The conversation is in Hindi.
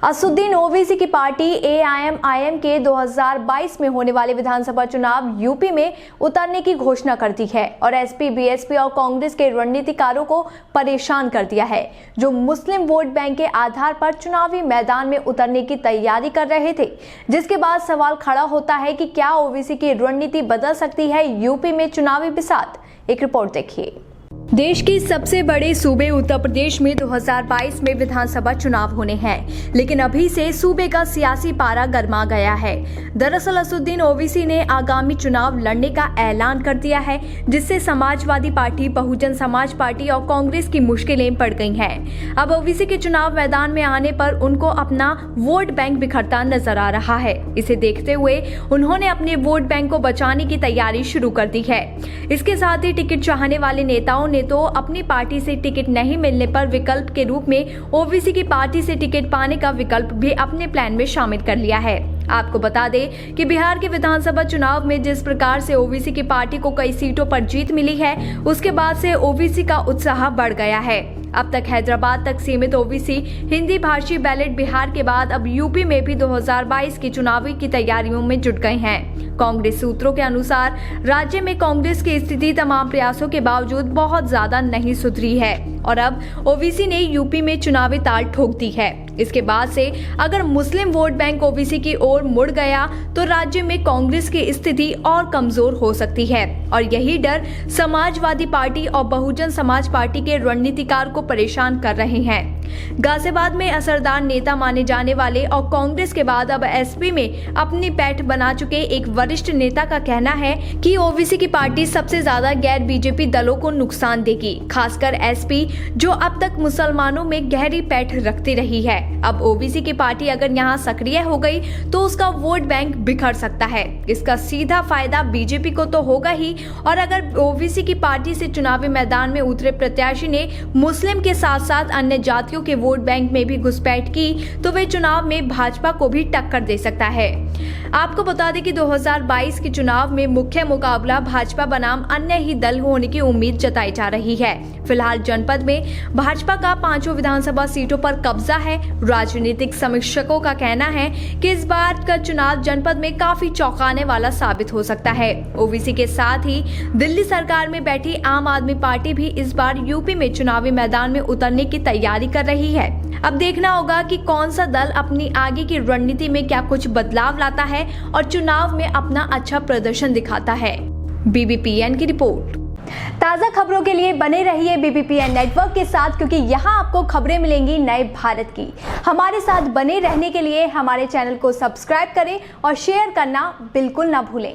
असदुद्दीन ओवैसी की पार्टी एआईएमआईएम के 2022 में होने वाले विधानसभा चुनाव यूपी में उतरने की घोषणा कर दी है और एसपी, बीएसपी और कांग्रेस के रणनीतिकारों को परेशान कर दिया है, जो मुस्लिम वोट बैंक के आधार पर चुनावी मैदान में उतरने की तैयारी कर रहे थे। जिसके बाद सवाल खड़ा होता है कि क्या ओवैसी की रणनीति बदल सकती है यूपी में चुनावी बिसात। एक रिपोर्ट देखिए। देश के सबसे बड़े सूबे उत्तर प्रदेश में 2022 में विधानसभा चुनाव होने हैं, लेकिन अभी से सूबे का सियासी पारा गर्मा गया है। दरअसल असदुद्दीन ओवैसी ने आगामी चुनाव लड़ने का ऐलान कर दिया है, जिससे समाजवादी पार्टी, बहुजन समाज पार्टी और कांग्रेस की मुश्किलें बढ़ गई हैं। अब ओवैसी के चुनाव मैदान में आने पर उनको अपना वोट बैंक बिखरता नजर आ रहा है। इसे देखते हुए उन्होंने अपने वोट बैंक को बचाने की तैयारी शुरू कर दी है। इसके साथ ही टिकट चाहने वाले नेताओं ने तो अपनी पार्टी से टिकट नहीं मिलने पर विकल्प के रूप में ओवैसी की पार्टी से टिकट पाने का विकल्प भी अपने प्लान में शामिल कर लिया है। आपको बता दें कि बिहार के विधानसभा चुनाव में जिस प्रकार से ओवैसी की पार्टी को कई सीटों पर जीत मिली है, उसके बाद से ओवैसी का उत्साह बढ़ गया है। अब तक हैदराबाद तक सीमित ओवैसी हिंदी भाषी बैलेट बिहार के बाद अब यूपी में भी 2022 की चुनावी की तैयारियों में जुट गए हैं। कांग्रेस सूत्रों के अनुसार राज्य में कांग्रेस की स्थिति तमाम प्रयासों के बावजूद बहुत ज्यादा नहीं सुधरी है और अब ओवैसी ने यूपी में चुनावी ताल ठोक दी है। इसके बाद से अगर मुस्लिम वोट बैंक ओवैसी की ओर मुड़ गया तो राज्य में कांग्रेस की स्थिति और कमजोर हो सकती है और यही डर समाजवादी पार्टी और बहुजन समाज पार्टी के रणनीतिकार को परेशान कर रहे हैं। गाजियाबाद में असरदार नेता माने जाने वाले और कांग्रेस के बाद अब एसपी में अपनी पैठ बना चुके एक वरिष्ठ नेता का कहना है कि ओवैसी की पार्टी सबसे ज्यादा गैर बीजेपी दलों को नुकसान देगी, खासकर एसपी जो अब तक मुसलमानों में गहरी पैठ रखती रही है। अब ओवैसी की पार्टी अगर यहाँ सक्रिय हो गई तो उसका वोट बैंक बिखर सकता है। इसका सीधा फायदा बीजेपी को तो होगा ही, और अगर ओवैसी की पार्टी से चुनावी मैदान में उतरे प्रत्याशी ने मुस्लिम के साथ साथ अन्य जातियों के वोट बैंक में भी घुसपैठ की तो वे चुनाव में भाजपा को भी टक्कर दे सकता है। आपको बता दें कि 2022 के चुनाव में मुख्य मुकाबला भाजपा बनाम अन्य ही दल होने की उम्मीद जताई जा रही है। फिलहाल जनपद में भाजपा का 5 विधानसभा सीटों पर कब्जा है। राजनीतिक समीक्षकों का कहना है कि इस बार का चुनाव जनपद में काफी चौंकाने वाला साबित हो सकता है। ओवैसी के साथ ही दिल्ली सरकार में बैठी आम आदमी पार्टी भी इस बार यूपी में चुनावी मैदान में उतरने की तैयारी कर रही है। अब देखना होगा कि कौन सा दल अपनी आगे की रणनीति में क्या कुछ बदलाव लाता है और चुनाव में अपना अच्छा प्रदर्शन दिखाता है। बीबीपीएन की रिपोर्ट। ताज़ा खबरों के लिए बने रहिए बीबीपीएन नेटवर्क के साथ, क्योंकि यहाँ आपको खबरें मिलेंगी नए भारत की। हमारे साथ बने रहने के लिए हमारे चैनल को सब्सक्राइब करें और शेयर करना बिल्कुल ना भूलें।